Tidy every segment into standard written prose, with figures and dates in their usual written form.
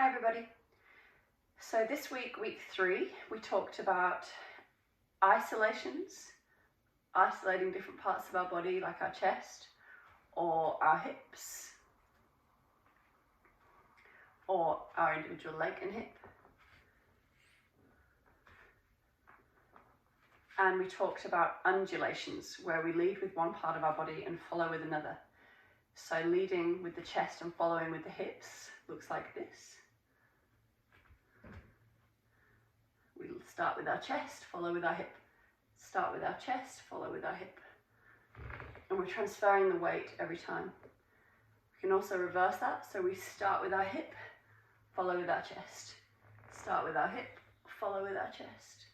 Hi everybody. So this week, week 3, we talked about isolations, isolating different parts of our body like our chest or our hips or our individual leg and hip. And we talked about undulations, where we lead with one part of our body and follow with another. So leading with the chest and following with the hips looks like this. We'll start with our chest, follow with our hip. Start with our chest, follow with our hip. And we're transferring the weight every time. We can also reverse that, so we start with our hip, follow with our chest. Start with our hip, follow with our chest.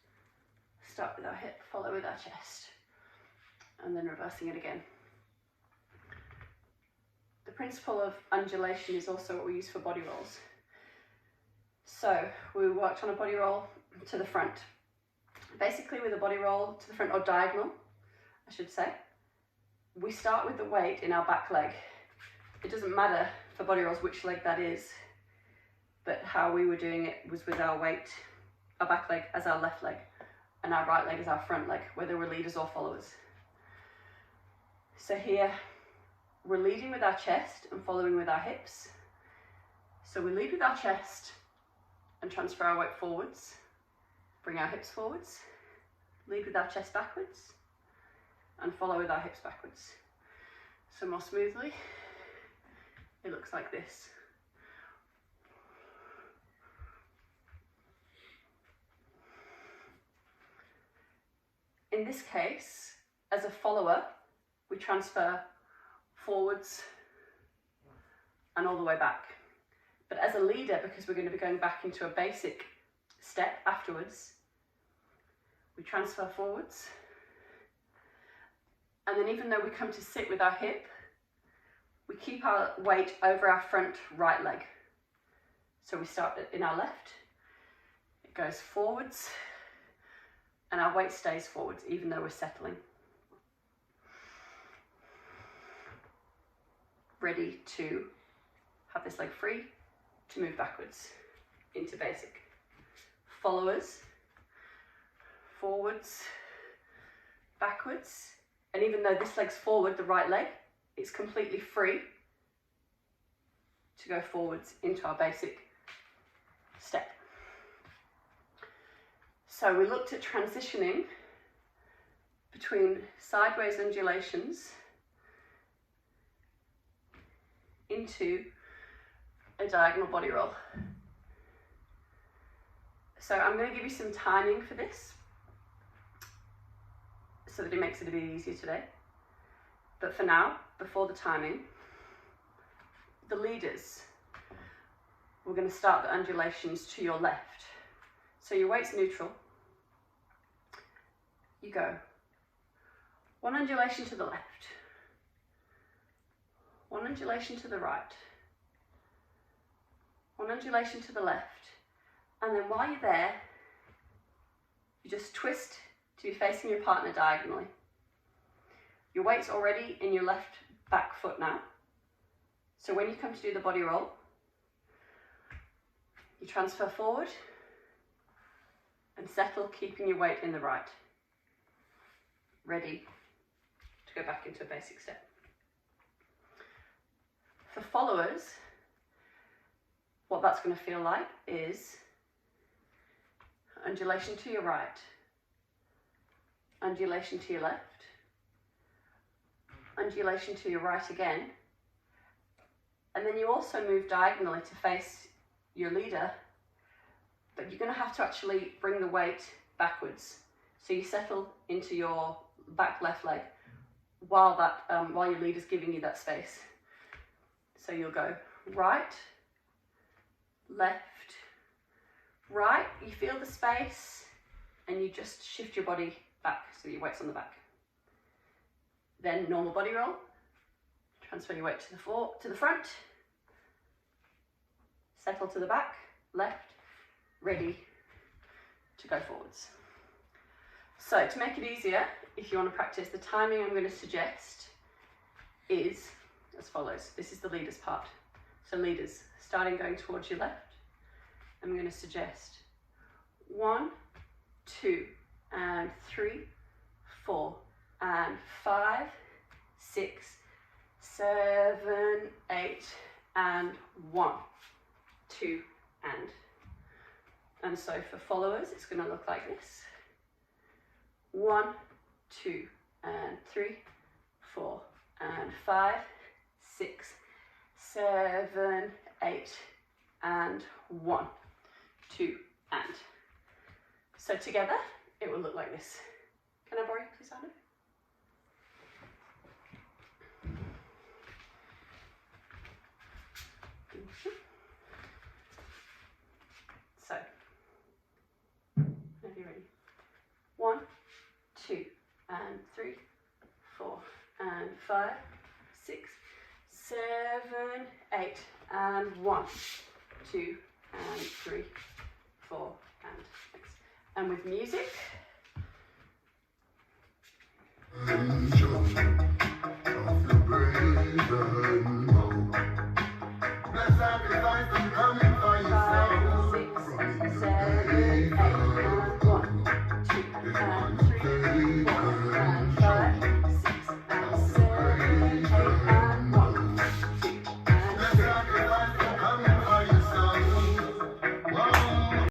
Start with our hip, follow with our chest. And then reversing it again. The principle of undulation is also what we use for body rolls. So we worked on a body roll to the front. Basically with a body roll to the front, or diagonal, I should say, we start with the weight in our back leg. It doesn't matter for body rolls which leg that is, but how we were doing it was with our weight, our back leg as our left leg, and our right leg as our front leg, whether we're leaders or followers. So here, we're leading with our chest and following with our hips. So we lead with our chest and transfer our weight forwards, bring our hips forwards, lead with our chest backwards, and follow with our hips backwards. So more smoothly, it looks like this. In this case, as a follower, we transfer forwards and all the way back. But as a leader, because we're going to be going back into a basic step afterwards, we transfer forwards. And then even though we come to sit with our hip, we keep our weight over our front right leg. So we start in our left, it goes forwards, and our weight stays forwards even though we're settling. Ready to have this leg free to move backwards into basic. Followers, forwards, backwards, and even though this leg's forward, the right leg, it's completely free to go forwards into our basic step. So we looked at transitioning between sideways undulations into a diagonal body roll. So I'm going to give you some timing for this so that it makes it a bit easier today. But for now, before the timing, the leaders, we're going to start the undulations to your left. So your weight's neutral. You go one undulation to the left, one undulation to the right, one undulation to the left, and then while you're there, you just twist to be facing your partner diagonally. Your weight's already in your left back foot now, so when you come to do the body roll, you transfer forward and settle, keeping your weight in the right. Ready to go back into a basic step. For followers, what that's going to feel like is undulation to your right, undulation to your left, undulation to your right again, and then you also move diagonally to face your leader, but you're going to have to actually bring the weight backwards. So you settle into your back left leg while your leader's giving you that space. So you'll go right, left, right, you feel the space, and you just shift your body back so your weight's on the back. Then normal body roll, transfer your weight to the front, settle to the back, left, ready to go forwards. So to make it easier, if you want to practice, the timing I'm going to suggest is as follows. This is the leaders part. So leaders, starting going towards your left, I'm going to suggest 1, 2, and 3, 4, and 5, 6, 7, 8, and 1, 2, and so for followers, it's going to look like this. 1, 2, and 3, 4, and 5, 6, 7, 8, and 1, 2, and. So together, it will look like this. Can I borrow you, please, Anna? So, whenever you're ready. 1, 2, and 3, 4, and 5, 6, 7, 8, and 1, 2, and 3, 4, and 6. And with music.